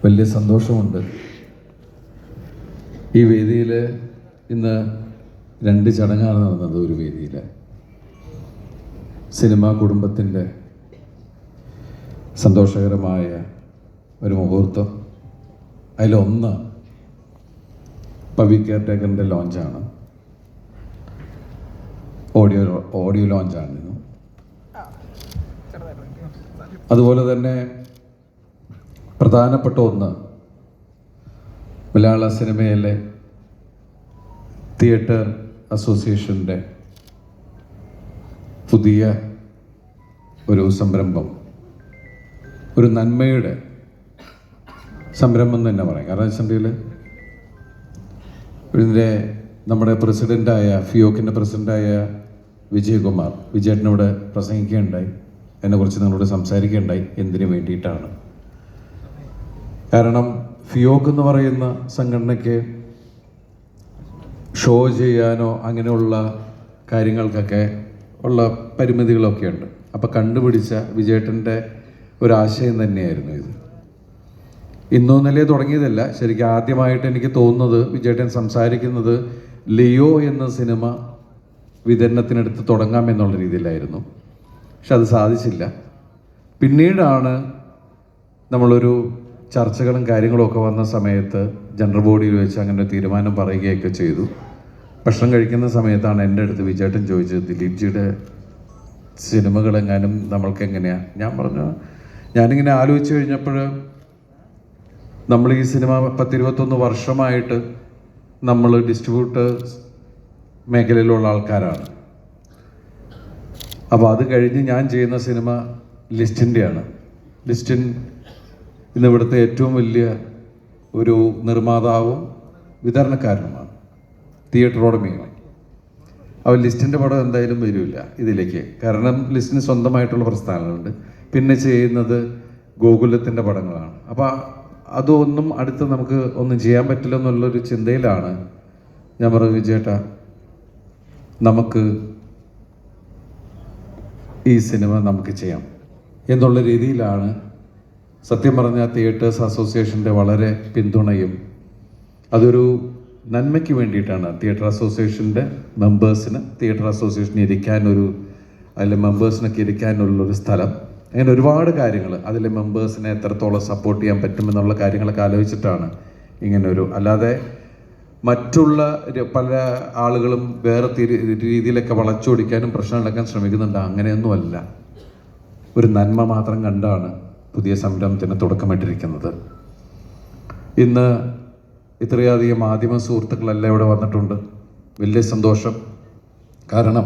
വലിയ സന്തോഷമുണ്ട്. ഈ വേദിയിൽ ഇന്ന് 2 ചടങ്ങാണ് നടന്നത്. ഒരു വേദിയിൽ സിനിമാ കുടുംബത്തിൻ്റെ സന്തോഷകരമായ ഒരു മുഹൂർത്തം. അതിലൊന്ന് പവി കെയർടേക്കറിൻ്റെ ലോഞ്ചാണ്. ഓഡിയോ ലോഞ്ചാണിന്ന്. അതുപോലെ തന്നെ പ്രധാനപ്പെട്ട ഒന്ന്, മലയാള സിനിമയിലെ തിയേറ്റർ അസോസിയേഷൻ്റെ പുതിയ ഒരു സംരംഭം, ഒരു നന്മയുടെ സംരംഭം തന്നെ പറയാം. കാരണം വെച്ചിട്ടുണ്ടെങ്കിൽ ഇതിൻ്റെ നമ്മുടെ പ്രസിഡൻ്റായ ഫിയോക്കിൻ്റെ പ്രസിഡൻ്റായ വിജയകുമാർ വിജയേട്ടനോട് പ്രസംഗിക്കുകയുണ്ടായി. അതിനെക്കുറിച്ച് നിങ്ങളോട് സംസാരിക്കുകയുണ്ടായി. എന്തിനു വേണ്ടിയിട്ടാണ്? കാരണം ഫിയോക്ക് എന്ന് പറയുന്ന സംഘടനയ്ക്ക് ഷോ ചെയ്യാനോ അങ്ങനെയുള്ള കാര്യങ്ങൾക്കൊക്കെ ഉള്ള പരിമിതികളൊക്കെ ഉണ്ട്. അപ്പോൾ കണ്ടുപിടിച്ച വിജയേട്ടൻ്റെ ഒരാശയം തന്നെയായിരുന്നു ഇത്. ഇന്നൊന്നല്ലേ തുടങ്ങിയതല്ല. ശരിക്കും ആദ്യമായിട്ട് എനിക്ക് തോന്നുന്നത് വിജയേട്ടൻ സംസാരിക്കുന്നത് ലിയോ എന്ന സിനിമ വിതരണത്തിനടുത്ത് തുടങ്ങാമെന്നുള്ള രീതിയിലായിരുന്നു. പക്ഷെ അത് സാധിച്ചില്ല. പിന്നീടാണ് നമ്മളൊരു ചർച്ചകളും കാര്യങ്ങളും ഒക്കെ വന്ന സമയത്ത് ജനറൽ ബോഡിയിൽ വെച്ച് അങ്ങനെ ഒരു തീരുമാനം പറയുകയൊക്കെ ചെയ്തു. ഭക്ഷണം കഴിക്കുന്ന സമയത്താണ് എൻ്റെ അടുത്ത് വിജയേട്ടൻ ചോദിച്ചത്, ദിലീപ് ജിയുടെ സിനിമകളെങ്ങാനും നമ്മൾക്ക് എങ്ങനെയാണ്? ഞാൻ പറഞ്ഞു, ഞാനിങ്ങനെ ആലോചിച്ച് കഴിഞ്ഞപ്പോൾ നമ്മൾ ഈ സിനിമ 10-21 വർഷമായിട്ട് നമ്മൾ ഡിസ്ട്രിബ്യൂട്ടേഴ്സ് മേഖലയിലുള്ള ആൾക്കാരാണ്. അപ്പോൾ അത് കഴിഞ്ഞ് ഞാൻ ചെയ്യുന്ന സിനിമ ലിസ്റ്റിൻ്റെയാണ്. ലിസ്റ്റിൻ ഇന്ന് ഇവിടുത്തെ ഏറ്റവും വലിയ ഒരു നിർമ്മാതാവും വിതരണക്കാരനുമാണ്, തിയേറ്റർ ഉടമയുമാണ്. അപ്പോൾ ലിസ്റ്റിൻ്റെ പടം എന്തായാലും വരില്ല ഇതിലേക്ക്. കാരണം ലിസ്റ്റിന് സ്വന്തമായിട്ടുള്ള പ്രസ്ഥാനങ്ങളുണ്ട്. പിന്നെ ചെയ്യുന്നത് ഗോകുലത്തിൻ്റെ പടങ്ങളാണ്. അപ്പോൾ അതൊന്നും അടുത്ത് നമുക്ക് ഒന്നും ചെയ്യാൻ പറ്റില്ല എന്നുള്ളൊരു ചിന്തയിലാണ് ഞാൻ പറഞ്ഞു, വിജയേട്ടാ നമുക്ക് ഈ സിനിമ നമുക്ക് ചെയ്യാം എന്നുള്ള രീതിയിലാണ്. സത്യം പറഞ്ഞാൽ തിയേറ്റേഴ്സ് അസോസിയേഷൻ്റെ വളരെ പിന്തുണയും, അതൊരു നന്മയ്ക്ക് വേണ്ടിയിട്ടാണ്. തിയേറ്റർ അസോസിയേഷൻ്റെ മെമ്പേഴ്സിന് തിയേറ്റർ അസോസിയേഷന് അതിലെ മെമ്പേഴ്സിനൊക്കെ ഇരിക്കാനുള്ളൊരു സ്ഥലം, അങ്ങനെ ഒരുപാട് കാര്യങ്ങൾ, അതിലെ മെമ്പേഴ്സിനെ എത്രത്തോളം സപ്പോർട്ട് ചെയ്യാൻ പറ്റുമെന്നുള്ള കാര്യങ്ങളൊക്കെ ആലോചിച്ചിട്ടാണ് ഇങ്ങനൊരു, അല്ലാതെ മറ്റുള്ള പല ആളുകളും വേറെ രീതിയിലൊക്കെ വളച്ചൊടിക്കാനും പ്രശ്നം ഉണ്ടാക്കാൻ ശ്രമിക്കുന്നുണ്ട്. അങ്ങനെയൊന്നുമല്ല. ഒരു നന്മ മാത്രം കണ്ടാണ് പുതിയ സംരംഭത്തിന് തുടക്കമിട്ടിരിക്കുന്നത്. ഇന്ന് ഇത്രയധികം മാധ്യമ സുഹൃത്തുക്കളെല്ലാം ഇവിടെ വന്നിട്ടുണ്ട്. വലിയ സന്തോഷം. കാരണം